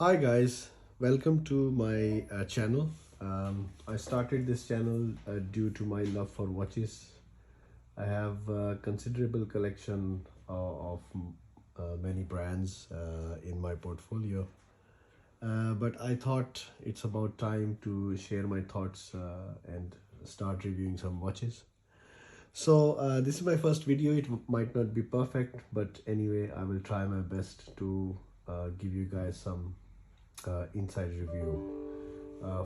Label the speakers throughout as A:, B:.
A: Hi guys, welcome to my channel. I started this channel due to my love for watches. I have a considerable collection of many brands in my portfolio, but I thought it's about time to share my thoughts and start reviewing some watches. So this is my first video. It might not be perfect, but anyway, I will try my best to give you guys some inside review.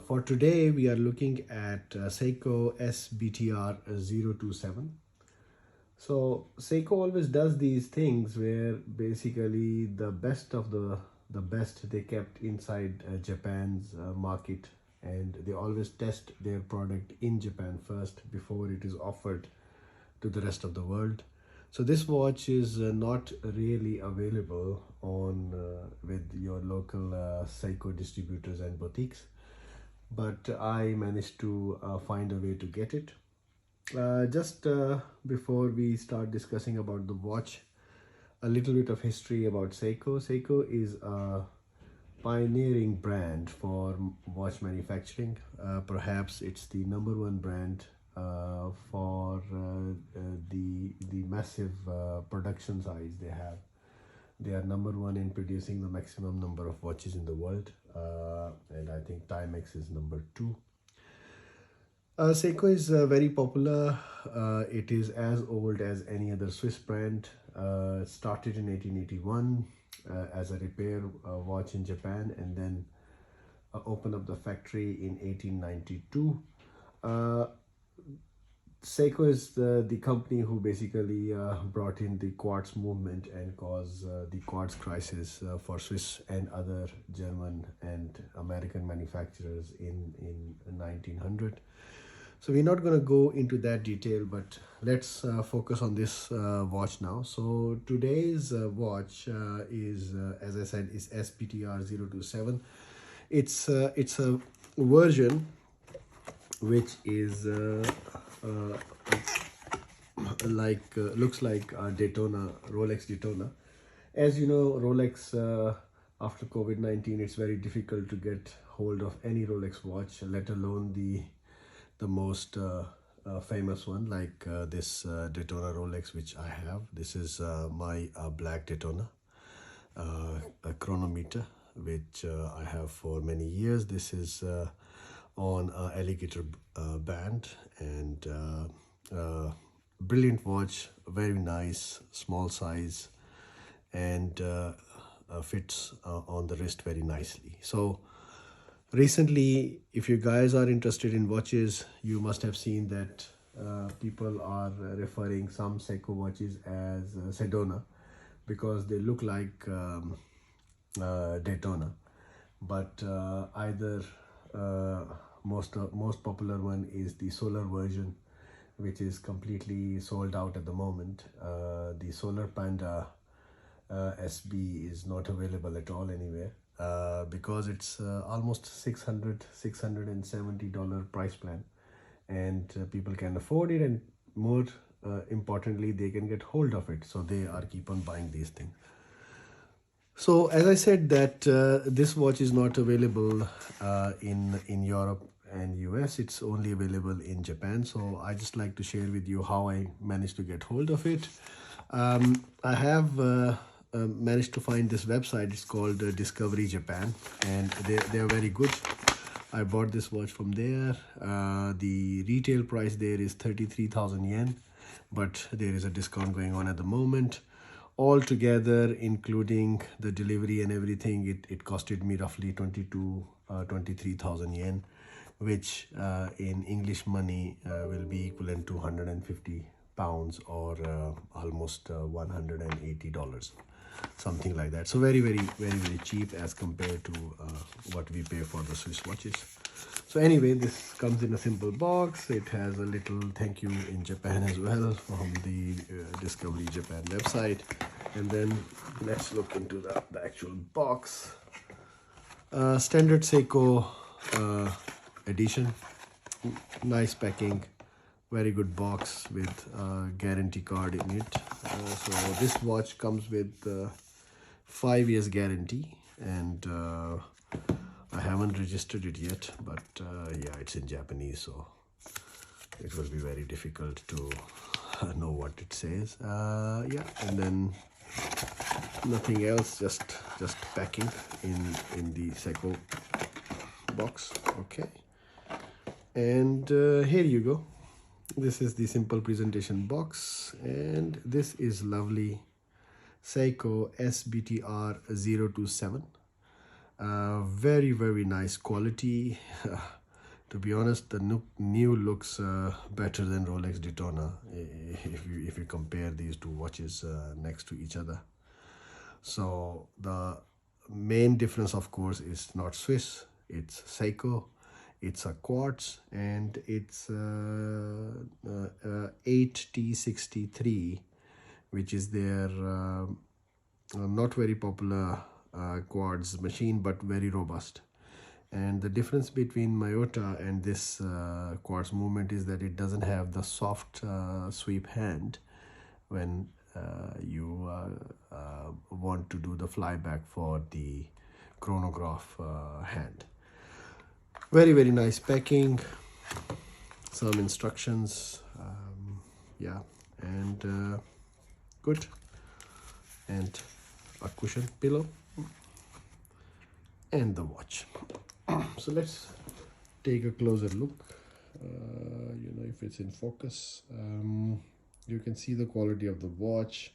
A: For today, we are looking at Seiko SBTR027. So Seiko always does these things where basically the best of the best they kept inside Japan's market, and they always test their product in Japan first before it is offered to the rest of the world. So this watch is not really available on with your local Seiko distributors and boutiques, but I managed to find a way to get it. Just before we start discussing about the watch, a little bit of history about Seiko. Seiko is a pioneering brand for watch manufacturing. Perhaps it's the #1 brand for the massive production size they have. They are #1 in producing the maximum number of watches in the world, and I think Timex is #2. Seiko is very popular. It is as old as any other Swiss brand. Started in 1881 as a repair watch in Japan, and then opened up the factory in 1892. Seiko is the company who basically brought in the quartz movement and caused the quartz crisis for Swiss and other German and American manufacturers in 1900. So we're not going to go into that detail, but let's focus on this watch now. So today's watch is, as I said, is SBTR027. It's a version which is looks like a Daytona, Rolex Daytona. As you know, Rolex after COVID-19, it's very difficult to get hold of any Rolex watch, let alone the most famous one like this Daytona Rolex, which I have. This is my black Daytona, a chronometer, which I have for many years. This is on a alligator band, and brilliant watch, very nice, small size, and fits on the wrist very nicely. So recently, if you guys are interested in watches, you must have seen that people are referring some Seiko watches as Seidona because they look like Daytona, but either most popular one is the solar version, which is completely sold out at the moment. The solar Panda SB is not available at all anywhere because it's almost $670 price plan, and people can afford it, and more importantly, they can get hold of it, so they are keep on buying these things. So as I said that this watch is not available in Europe and US. It's only available in Japan. So I just like to share with you how I managed to get hold of it. I have managed to find this website. It's called Discovery Japan, and they are very good. I bought this watch from there. The retail price there is 33,000 yen, but there is a discount going on at the moment. Altogether, including the delivery and everything, it costed me roughly 23,000 yen, which in English money will be equivalent to 150 pounds or almost $180, something like that. So very cheap as compared to what we pay for the Swiss watches. So anyway, this comes in a simple box. It has a little thank you in Japan as well from the Discovery Japan website. And then let's look into the actual box. Standard Seiko edition. Nice packing. Very good box with a guarantee card in it. So this watch comes with 5 years guarantee. and I haven't registered it yet, but yeah, it's in Japanese, so it will be very difficult to know what it says. Yeah, and then nothing else, just packing in the Seiko box. Okay, and here you go. This is the simple presentation box, and this is lovely Seiko SBTR027. Very nice quality. To be honest, the new looks better than Rolex Daytona if you compare these two watches next to each other. So the main difference, of course, is not Swiss, it's Seiko. It's a quartz, and it's 8T63, which is their not very popular quartz machine, but very robust. And the difference between Miyota and this quartz movement is that it doesn't have the soft sweep hand when you want to do the flyback for the chronograph hand. Very nice packing, some instructions, yeah, and good, and a cushion pillow and the watch. So let's take a closer look. You know, if it's in focus, you can see the quality of the watch.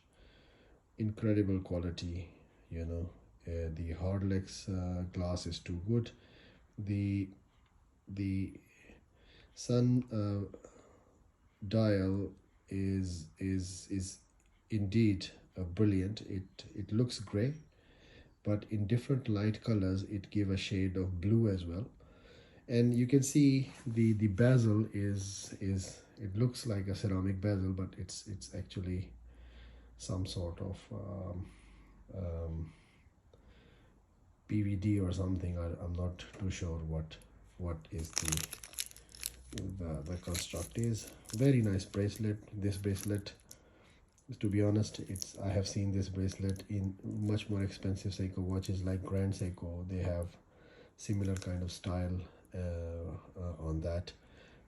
A: Incredible quality, you know. The Hardlex glass is too good. The sun dial is indeed brilliant. It looks gray, but in different light colors it give a shade of blue as well. And you can see the bezel is it looks like a ceramic bezel, but it's actually some sort of PVD or something. I'm not too sure what is the construct is. Very nice bracelet. This bracelet, to be honest, I have seen this bracelet in much more expensive Seiko watches like Grand Seiko. They have similar kind of style on that.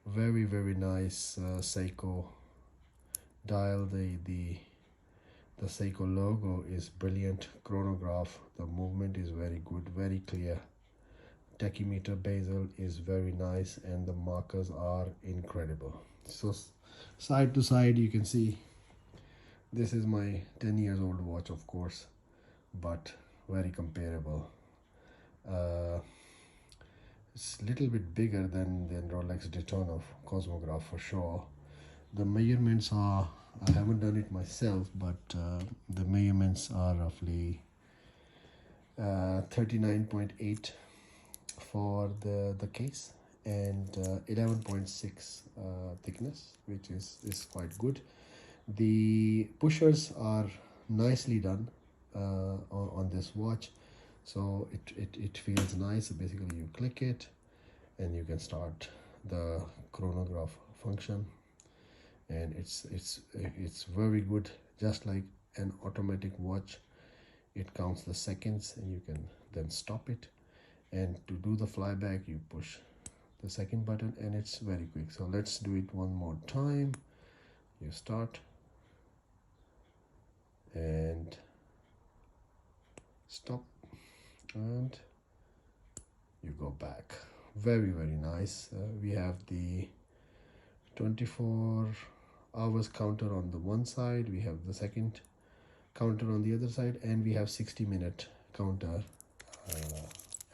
A: Very nice Seiko dial. The Seiko logo is brilliant. Chronograph, the movement is very good, very clear. Tachymeter bezel is very nice, and the markers are incredible. So side to side you can see this is my 10 years old watch, of course, but very comparable. It's a little bit bigger than Rolex Daytona Cosmograph for sure. The measurements are, I haven't done it myself, but the measurements are roughly 39.8 for the case, and 11.6 thickness, which is quite good. The pushers are nicely done on this watch, so it feels nice. Basically you click it and you can start the chronograph function, and it's very good. Just like an automatic watch, it counts the seconds and you can then stop it, and to do the flyback you push the second button and it's very quick. So let's do it one more time. You start and stop, and you go back. Very nice. We have the 24 hours counter on the one side, we have the second counter on the other side, and we have 60-minute counter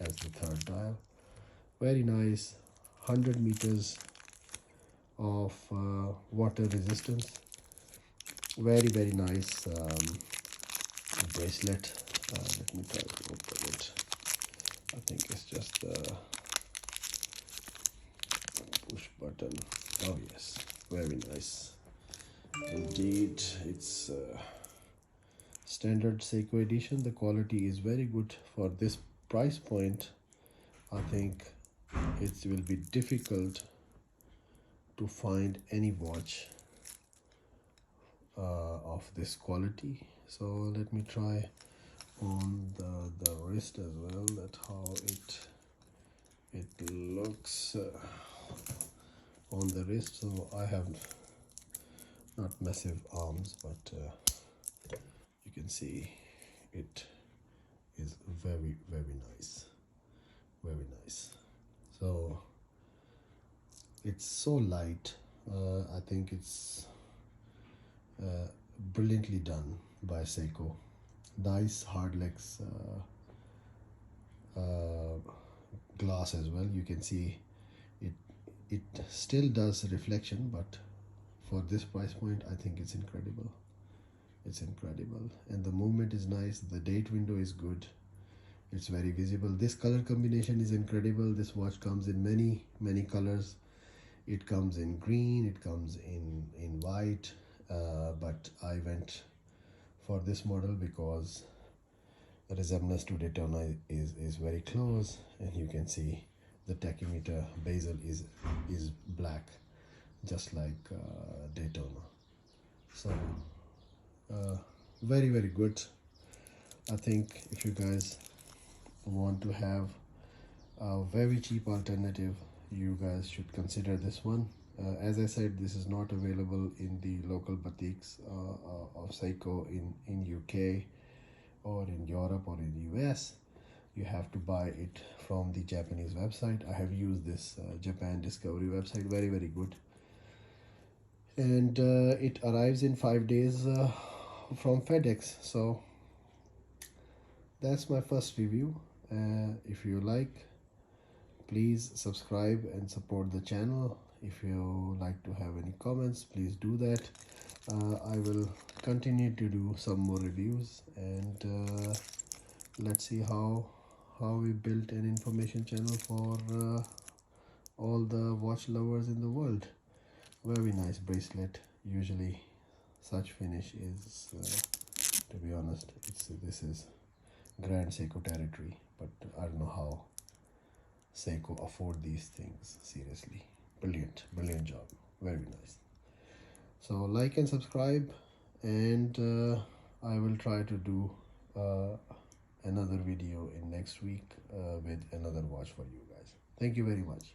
A: as the third dial. Very nice. 100 meters of water resistance. Very nice bracelet. Let me try to open it. I think it's just the push button. Oh yes, very nice indeed. It's standard Seiko edition. The quality is very good for this price point. I think it will be difficult to find any watch of this quality. So let me try on the wrist as well, that how it looks on the wrist. So I have not massive arms, but you can see it is very nice, very nice. So it's so light. I think it's brilliantly done by Seiko. Nice hard legs glass as well. You can see it still does reflection, but for this price point I think it's incredible. It's incredible, and the movement is nice. The date window is good. It's very visible. This color combination is incredible. This watch comes in many colors. It comes in green, it comes in white, but I went for this model because the resemblance to Daytona is very close, and you can see the tachymeter bezel is black, just like Daytona. So very good. I think if you guys want to have a very cheap alternative, you guys should consider this one. As I said, this is not available in the local boutiques of Seiko in UK or in Europe or in the US. You have to buy it from the Japanese website. I have used this Japan Discovery website, very good, and it arrives in 5 days from FedEx. So that's my first review. If you like, please subscribe and support the channel. If you like to have any comments, please do that. I will continue to do some more reviews, and let's see how we built an information channel for all the watch lovers in the world. Very nice bracelet. Usually such finish is to be honest, this is Grand Seiko territory, but I don't know how Seiko afford these things. Seriously, brilliant job, very nice. So like and subscribe, and I will try to do another video in next week with another watch for you guys. Thank you very much.